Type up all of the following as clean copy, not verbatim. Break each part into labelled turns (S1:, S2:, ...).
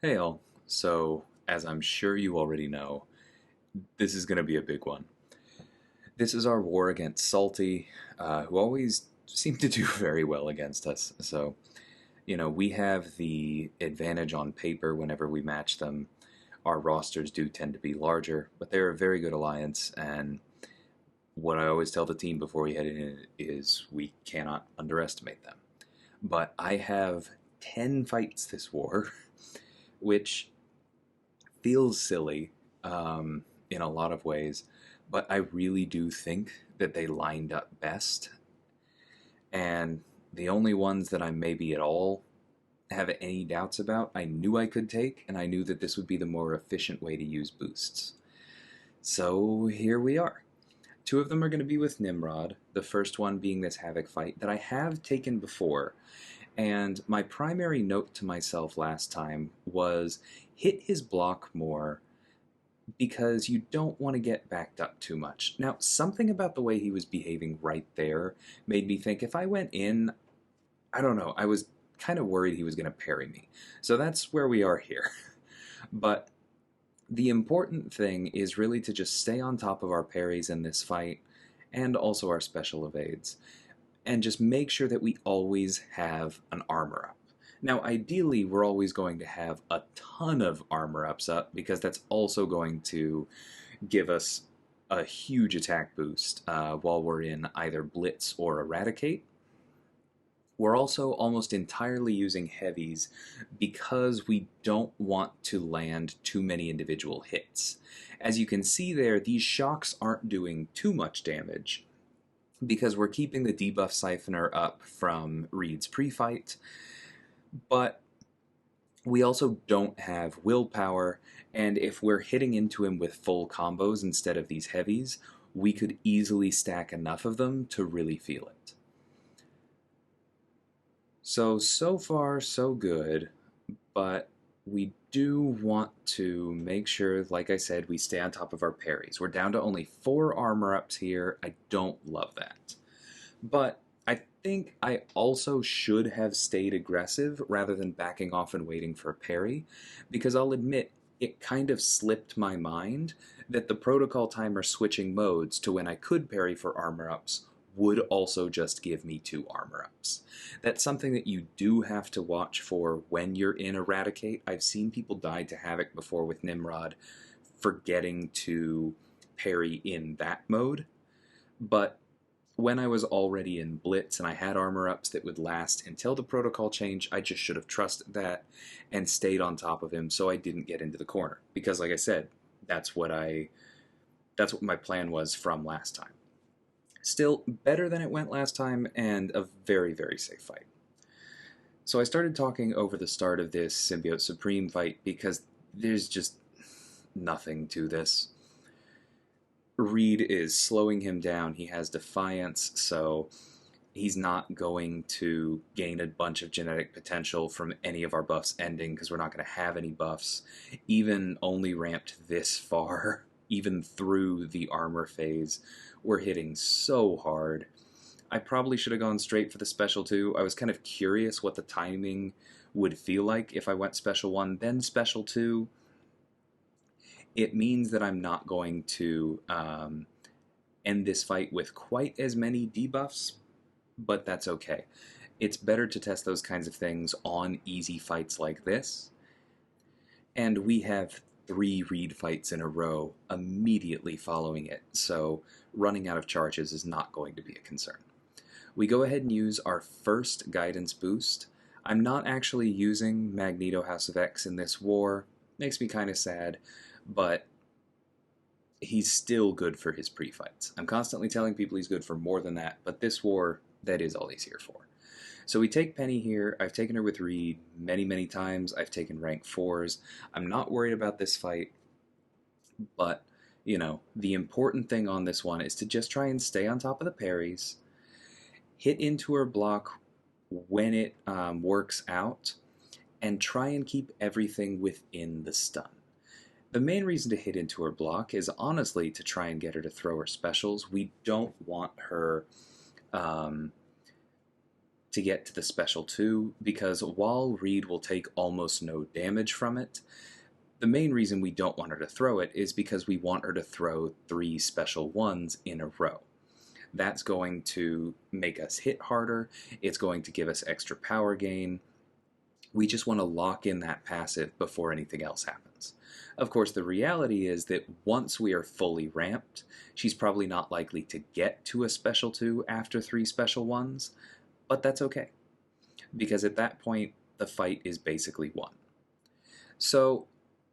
S1: Hey all. So, as I'm sure you already know, this is going to be a big one. This is our war against Salty, who always seem to do very well against us. So, we have the advantage on paper whenever we match them. Our rosters do tend to be larger, but they're a very good alliance, and what I always tell the team before we head in is we cannot underestimate them. But I have 10 fights this war, which feels silly in a lot of ways, but I really do think that they lined up best. And the only ones that I maybe at all have any doubts about, I knew I could take, and I knew that this would be the more efficient way to use boosts. So here we are. Two of them are going to be with Nimrod, the first one being this Havok fight that I have taken before. And my primary note to myself last time was hit his block more because you don't want to get backed up too much. Now, something about the way he was behaving right there made me think if I went in, I don't know, I was kind of worried he was going to parry me. So that's where we are here. But the important thing is really to just stay on top of our parries in this fight and also our special evades and just make sure that we always have an armor up. Now, ideally, we're always going to have a ton of armor ups up because that's also going to give us a huge attack boost while we're in either Blitz or Eradicate. We're also almost entirely using heavies because we don't want to land too many individual hits. As you can see there, these shocks aren't doing too much damage because we're keeping the debuff siphoner up from Reed's pre-fight, but we also don't have willpower, and if we're hitting into him with full combos instead of these heavies, we could easily stack enough of them to really feel it. So far, so good, but we do want to make sure, like I said, we stay on top of our parries. We're down to only 4 armor ups here. I don't love that. But I think I also should have stayed aggressive rather than backing off and waiting for a parry, because I'll admit it kind of slipped my mind that the protocol timer switching modes to when I could parry for armor ups would also just give me 2 armor ups. That's something that you do have to watch for when you're in Eradicate. I've seen people die to Havok before with Nimrod forgetting to parry in that mode, but when I was already in Blitz and I had armor ups that would last until the protocol change, I just should have trusted that and stayed on top of him so I didn't get into the corner. Because like I said, that's what my plan was from last time. Still better than it went last time and a very, very safe fight. So I started talking over the start of this Symbiote Supreme fight because there's just nothing to this. Reed is slowing him down. He has Defiance, so he's not going to gain a bunch of genetic potential from any of our buffs ending because we're not going to have any buffs. Even only ramped this far, even through the armor phase, we're hitting so hard. I probably should have gone straight for the special 2. I was kind of curious what the timing would feel like if I went special 1, then special 2. It means that I'm not going to end this fight with quite as many debuffs, but that's okay. It's better to test those kinds of things on easy fights like this. And we have 3 Reed fights in a row immediately following it, so running out of charges is not going to be a concern. We go ahead and use our first guidance boost. I'm not actually using Magneto House of X in this war. Makes me kind of sad, but he's still good for his pre-fights. I'm constantly telling people he's good for more than that, but this war, that is all he's here for. So we take Peni here. I've taken her with Reed many, many times. I've taken rank 4s. I'm not worried about this fight, but, the important thing on this one is to just try and stay on top of the parries, hit into her block when it works out, and try and keep everything within the stun. The main reason to hit into her block is honestly to try and get her to throw her specials. We don't want her to get to the special 2, because while Reed will take almost no damage from it, the main reason we don't want her to throw it is because we want her to throw 3 special 1s in a row. That's going to make us hit harder, it's going to give us extra power gain. We just want to lock in that passive before anything else happens. Of course, the reality is that once we are fully ramped, she's probably not likely to get to a special 2 after 3 special 1s, but that's okay, because at that point, the fight is basically won. So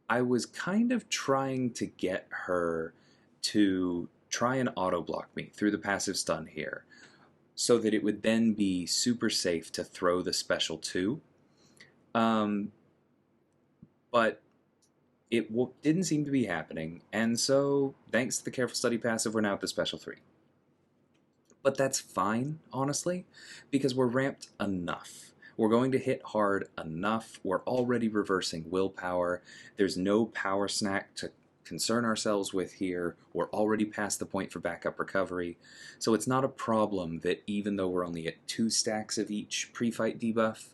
S1: I was kind of trying to get her to try and auto-block me through the passive stun here, so that it would then be super safe to throw the special 2. But it didn't seem to be happening, and so thanks to the Careful Study passive, we're now at the special 3. But that's fine, honestly, because we're ramped enough. We're going to hit hard enough. We're already reversing willpower. There's no power snack to concern ourselves with here. We're already past the point for backup recovery. So it's not a problem that even though we're only at 2 stacks of each pre-fight debuff,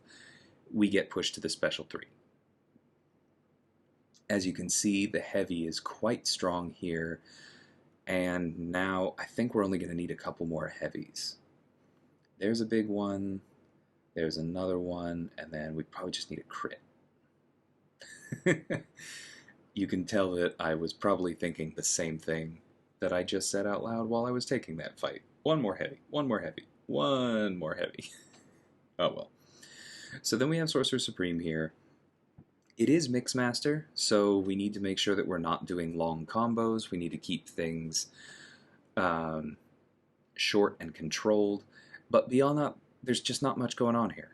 S1: we get pushed to the special 3. As you can see, the heavy is quite strong here. And now I think we're only going to need a couple more heavies. There's a big one, there's another one, and then we probably just need a crit. You can tell that I was probably thinking the same thing that I just said out loud while I was taking that fight. One more heavy, one more heavy, one more heavy. Oh well. So then we have Sorcerer Supreme here. It is Mixmaster, so we need to make sure that we're not doing long combos. We need to keep things short and controlled. But beyond that, there's just not much going on here.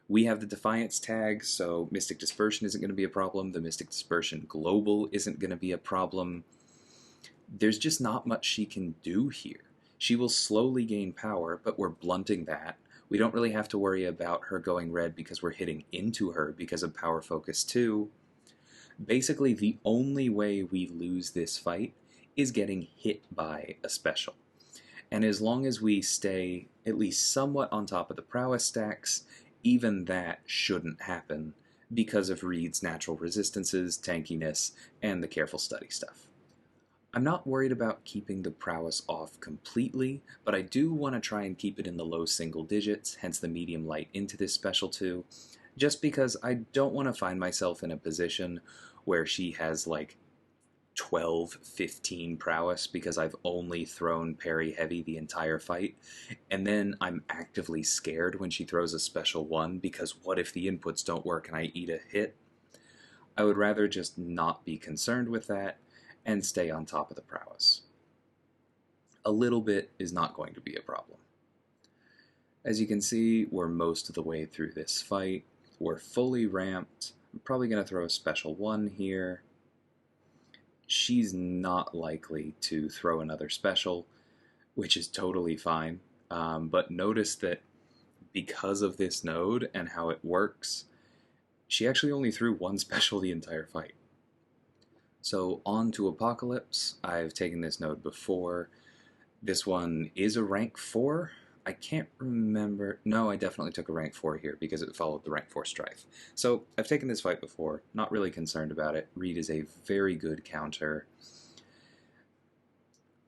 S1: We have the Defiance tag, so Mystic Dispersion isn't going to be a problem. The Mystic Dispersion Global isn't going to be a problem. There's just not much she can do here. She will slowly gain power, but we're blunting that. We don't really have to worry about her going red because we're hitting into her because of Power Focus 2. Basically, the only way we lose this fight is getting hit by a special. And as long as we stay at least somewhat on top of the prowess stacks, even that shouldn't happen because of Reed's natural resistances, tankiness, and the Careful Study stuff. I'm not worried about keeping the prowess off completely, but I do want to try and keep it in the low single digits, hence the medium light into this special 2, just because I don't want to find myself in a position where she has like 12, 15 prowess because I've only thrown parry heavy the entire fight, and then I'm actively scared when she throws a special 1 because what if the inputs don't work and I eat a hit? I would rather just not be concerned with that and stay on top of the prowess. A little bit is not going to be a problem. As you can see, we're most of the way through this fight. We're fully ramped. I'm probably going to throw a special 1 here. She's not likely to throw another special, which is totally fine. But notice that because of this node and how it works, she actually only threw 1 special the entire fight. So on to Apocalypse. I've taken this node before. This one is a rank 4. I can't remember. No, I definitely took a rank 4 here because it followed the rank 4 Strife. So I've taken this fight before, not really concerned about it. Reed is a very good counter.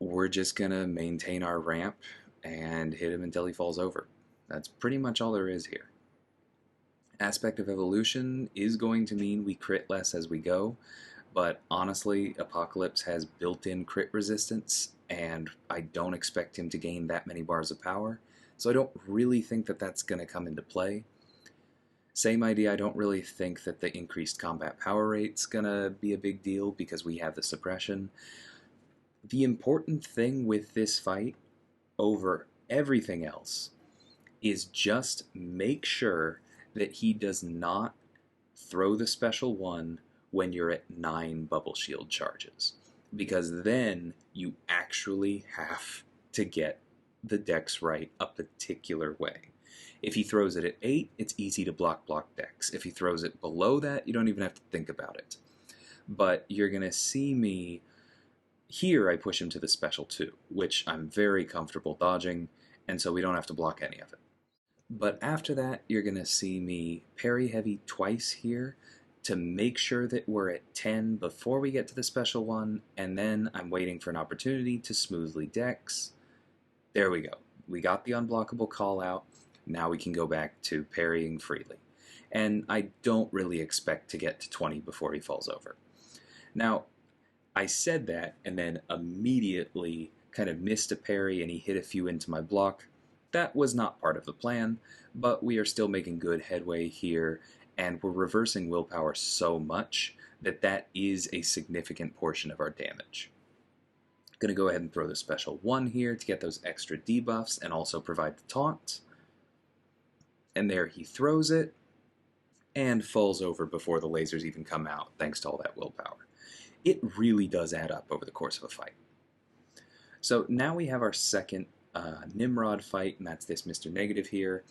S1: We're just gonna maintain our ramp and hit him until he falls over. That's pretty much all there is here. Aspect of Evolution is going to mean we crit less as we go, but honestly, Apocalypse has built-in crit resistance, and I don't expect him to gain that many bars of power, so I don't really think that that's going to come into play. Same idea, I don't really think that the increased combat power rate's going to be a big deal because we have the suppression. The important thing with this fight, over everything else, is just make sure that he does not throw the special 1 when you're at 9 bubble shield charges, because then you actually have to get the dex right a particular way. If he throws it at 8, it's easy to block dex. If he throws it below that, you don't even have to think about it. But you're going to see me here, I push him to the special 2, which I'm very comfortable dodging, and so we don't have to block any of it. But after that, you're going to see me parry heavy twice here to make sure that we're at 10 before we get to the special one, and then I'm waiting for an opportunity to smoothly dex. There we go. We got the unblockable call out. Now we can go back to parrying freely. And I don't really expect to get to 20 before he falls over. Now, I said that and then immediately kind of missed a parry and he hit a few into my block. That was not part of the plan, but we are still making good headway here, and we're reversing willpower so much that that is a significant portion of our damage. Going to go ahead and throw the special 1 here to get those extra debuffs and also provide the taunt. And there he throws it and falls over before the lasers even come out, thanks to all that willpower. It really does add up over the course of a fight. So now we have our second Nimrod fight, and that's this Mr. Negative here.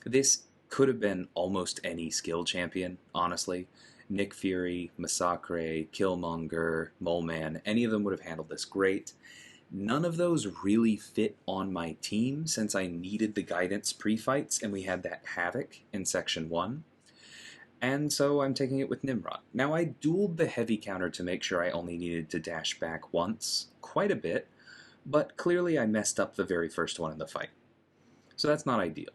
S1: This could have been almost any skill champion, honestly. Nick Fury, Massacre, Killmonger, Moleman, any of them would have handled this great. None of those really fit on my team since I needed the guidance pre-fights, and we had that Havok in Section 1. And so I'm taking it with Nimrod. Now I dueled the heavy counter to make sure I only needed to dash back once, quite a bit, but clearly I messed up the very first one in the fight. So that's not ideal.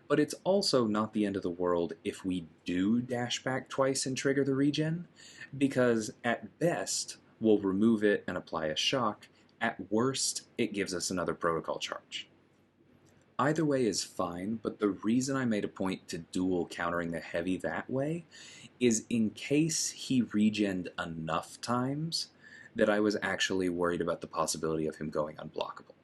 S1: But it's also not the end of the world if we do dash back twice and trigger the regen, because at best, we'll remove it and apply a shock. At worst, it gives us another protocol charge. Either way is fine, but the reason I made a point to duel countering the heavy that way is in case he regened enough times that I was actually worried about the possibility of him going unblockable.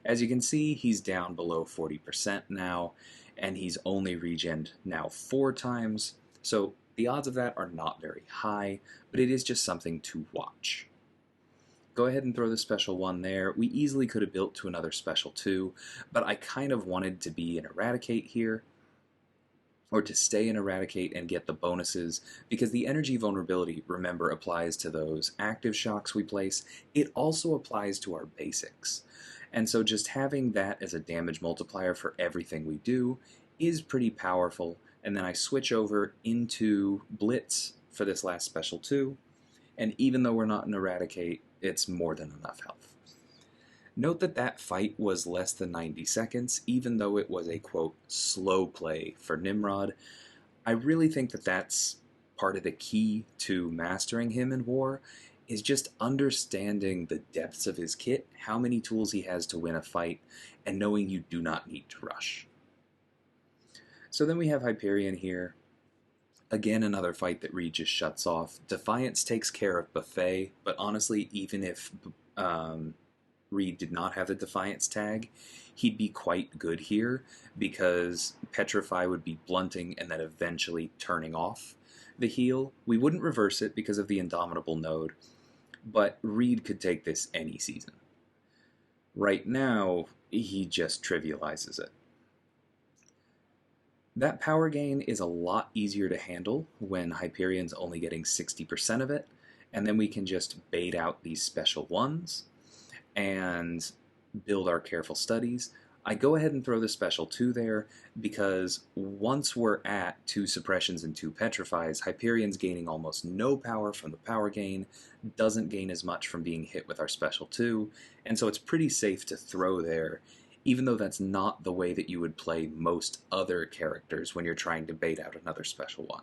S1: As you can see, he's down below 40% now, and he's only regened now 4 times, so the odds of that are not very high, but it is just something to watch. Go ahead and throw the special 1 there. We easily could have built to another special 2, but I kind of wanted to be an Eradicate here, or to stay in Eradicate and get the bonuses, because the energy vulnerability, remember, applies to those active shocks we place. It also applies to our basics. And so just having that as a damage multiplier for everything we do is pretty powerful. And then I switch over into Blitz for this last special 2, and even though we're not in Eradicate, it's more than enough health. Note that that fight was less than 90 seconds, even though it was a, quote, slow play for Nimrod. I really think that that's part of the key to mastering him in war, is just understanding the depths of his kit, how many tools he has to win a fight, and knowing you do not need to rush. So then we have Hyperion here. Again, another fight that Reed just shuts off. Defiance takes care of Buffet, but honestly, even if Reed did not have the Defiance tag, he'd be quite good here, because Petrify would be blunting and then eventually turning off the heal. We wouldn't reverse it because of the Indomitable node, but Reed could take this any season. Right now, he just trivializes it. That power gain is a lot easier to handle when Hyperion's only getting 60% of it, and then we can just bait out these special 1s and build our careful studies. I go ahead and throw the special 2 there because once we're at 2 suppressions and 2 petrifies, Hyperion's gaining almost no power from the power gain, doesn't gain as much from being hit with our special 2, and so it's pretty safe to throw there, even though that's not the way that you would play most other characters when you're trying to bait out another special 1.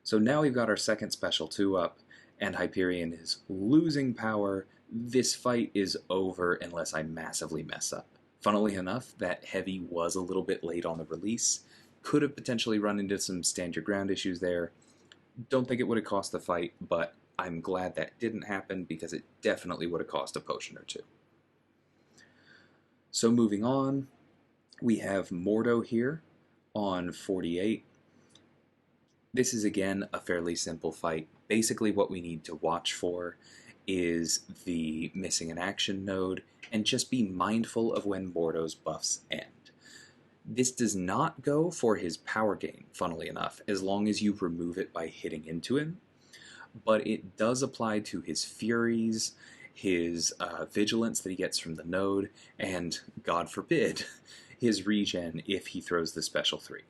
S1: So now we've got our second special 2 up, and Hyperion is losing power. This fight is over unless I massively mess up. Funnily enough, that heavy was a little bit late on the release. Could have potentially run into some stand your ground issues there. Don't think it would have cost the fight, but I'm glad that didn't happen because it definitely would have cost a potion or 2. So moving on, we have Mordo here on 48. This is again a fairly simple fight. Basically what we need to watch for is the missing in action node, and just be mindful of when Mordo's buffs end. This does not go for his power gain, funnily enough, as long as you remove it by hitting into him, but it does apply to his furies, his vigilance that he gets from the node, and, God forbid, his regen if he throws the special 3.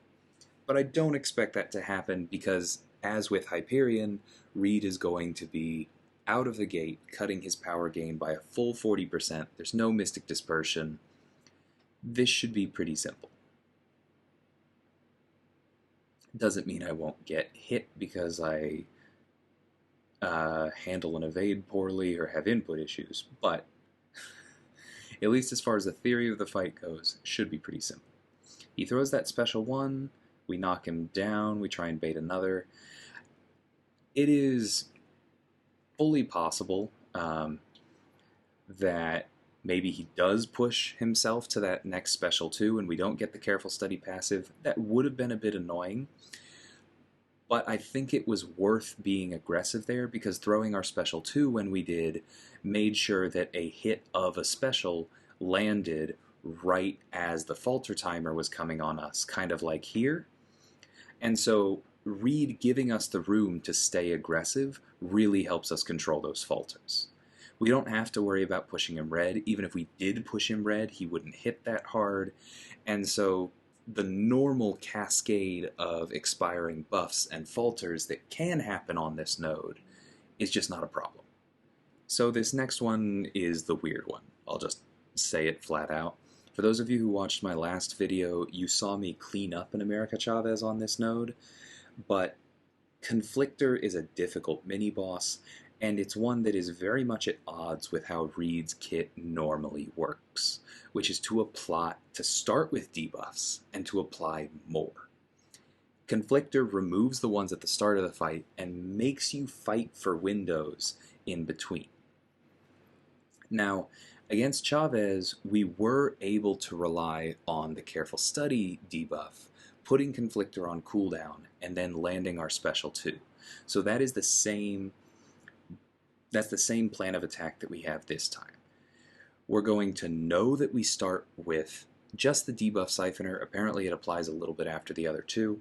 S1: But I don't expect that to happen because, as with Hyperion, Reed is going to be out of the gate, cutting his power gain by a full 40%. There's no Mystic Dispersion. This should be pretty simple. Doesn't mean I won't get hit because I handle and evade poorly or have input issues, but at least as far as the theory of the fight goes, should be pretty simple. He throws that special 1, we knock him down, we try and bait another. It is fully possible that maybe he does push himself to that next special 2 and we don't get the Careful Study passive. That would have been a bit annoying, but I think it was worth being aggressive there because throwing our special 2 when we did made sure that a hit of a special landed right as the falter timer was coming on us, kind of like here. And so Reed giving us the room to stay aggressive really helps us control those falters. We don't have to worry about pushing him red. Even if we did push him red, he wouldn't hit that hard. And so the normal cascade of expiring buffs and falters that can happen on this node is just not a problem. So this next one is the weird one. I'll just say it flat out. For those of you who watched my last video, you saw me clean up an America Chavez on this node, but Conflictor is a difficult mini-boss, and it's one that is very much at odds with how Reed's kit normally works, which is to start with debuffs and to apply more. Conflictor removes the ones at the start of the fight and makes you fight for windows in between. Now, against Chavez, we were able to rely on the Careful Study debuff, putting Conflictor on cooldown, and then landing our special 2. So that is the same plan of attack that we have this time. We're going to know that we start with just the debuff Siphoner. Apparently it applies a little bit after the other 2,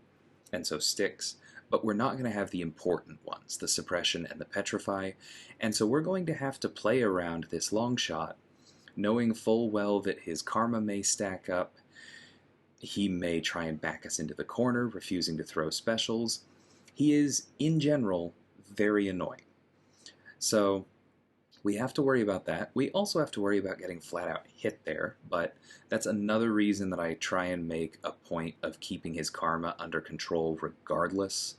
S1: and so sticks, but we're not going to have the important ones, the Suppression and the Petrify, and so we're going to have to play around this Longshot, knowing full well that his karma may stack up. He may try and back us into the corner, refusing to throw specials. He is, in general, very annoying. So we have to worry about that. We also have to worry about getting flat out hit there, but that's another reason that I try and make a point of keeping his karma under control regardless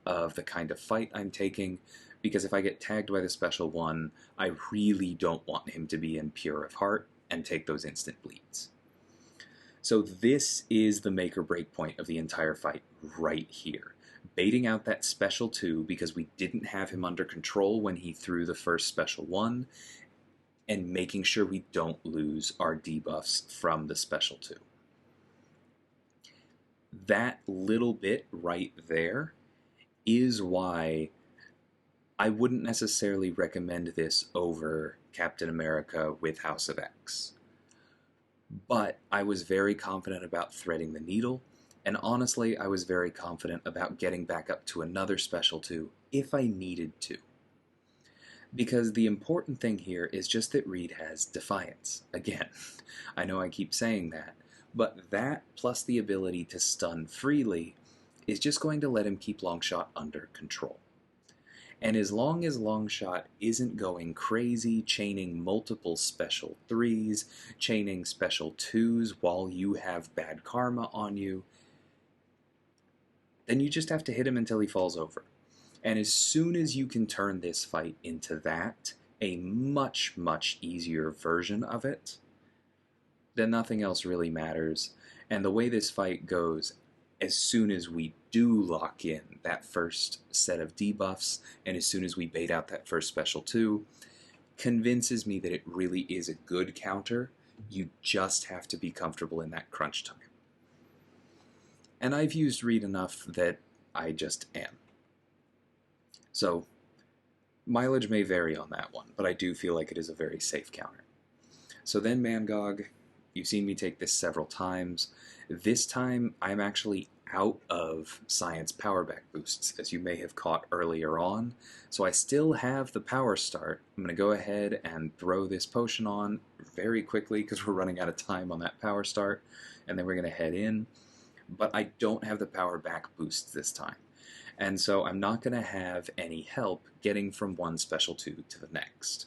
S1: of the kind of fight I'm taking, because if I get tagged by the special 1, I really don't want him to be in pure of heart and take those instant bleeds. So this is the make or break point of the entire fight right here. Baiting out that special 2 because we didn't have him under control when he threw the first special 1, and making sure we don't lose our debuffs from the special 2. That little bit right there is why I wouldn't necessarily recommend this over Captain America with House of X. But I was very confident about threading the needle, and honestly, I was very confident about getting back up to another special 2 if I needed to. Because the important thing here is just that Reed has Defiance. Again, I know I keep saying that, but that plus the ability to stun freely is just going to let him keep Longshot under control. And as long as Longshot isn't going crazy, chaining multiple special 3s, chaining special 2s while you have bad karma on you, then you just have to hit him until he falls over. And as soon as you can turn this fight into that, a much, much easier version of it, then nothing else really matters. And the way this fight goes, as soon as we do lock in that first set of debuffs, and as soon as we bait out that first special 2, convinces me that it really is a good counter. You just have to be comfortable in that crunch time. And I've used Reed enough that I just am. So, mileage may vary on that one, but I do feel like it is a very safe counter. So then Mangog, you've seen me take this several times. This time, I'm actually out of Science Power Back boosts, as you may have caught earlier on. So I still have the Power Start. I'm going to go ahead and throw this potion on very quickly because we're running out of time on that power start, and then we're going to head in. But I don't have the power back boost this time. And so I'm not going to have any help getting from one special 2 to the next.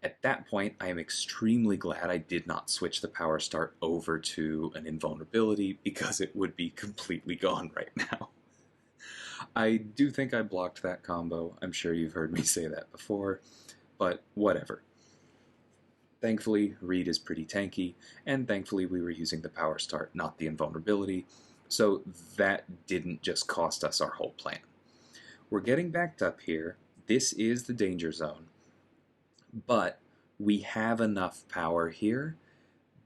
S1: At that point, I am extremely glad I did not switch the power start over to an invulnerability because it would be completely gone right now. I do think I blocked that combo. I'm sure you've heard me say that before, but whatever. Thankfully, Reed is pretty tanky, and thankfully we were using the power start, not the invulnerability, so that didn't just cost us our whole plan. We're getting backed up here. This is the danger zone. But we have enough power here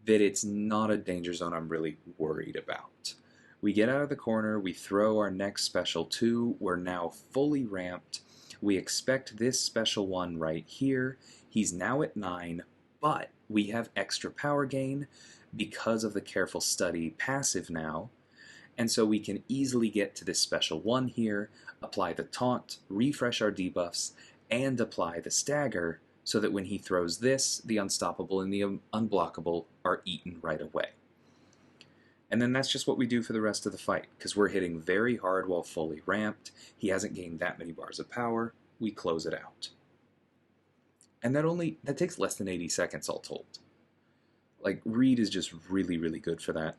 S1: that it's not a danger zone I'm really worried about. We get out of the corner, we throw our next special 2, we're now fully ramped. We expect this special 1 right here. He's now at 9, but we have extra power gain because of the Careful Study passive now, and so we can easily get to this special 1 here, apply the taunt, refresh our debuffs, and apply the stagger, so that when he throws this, the unstoppable and the unblockable are eaten right away. And then that's just what we do for the rest of the fight, because we're hitting very hard while fully ramped. He hasn't gained that many bars of power. We close it out. And that takes less than 80 seconds all told. Like, Reed is just really, really good for that.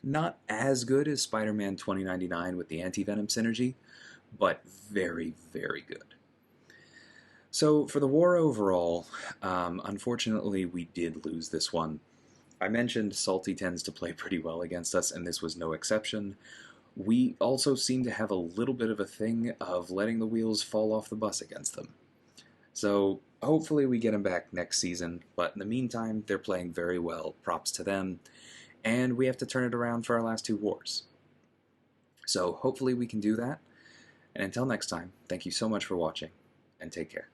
S1: Not as good as Spider-Man 2099 with the Anti-Venom synergy, but very, very good. So for the war overall, unfortunately we did lose this one. I mentioned Salty tends to play pretty well against us, and this was no exception. We also seem to have a little bit of a thing of letting the wheels fall off the bus against them. So hopefully we get them back next season, but in the meantime, they're playing very well, props to them, and we have to turn it around for our last 2 wars. So hopefully we can do that, and until next time, thank you so much for watching, and take care.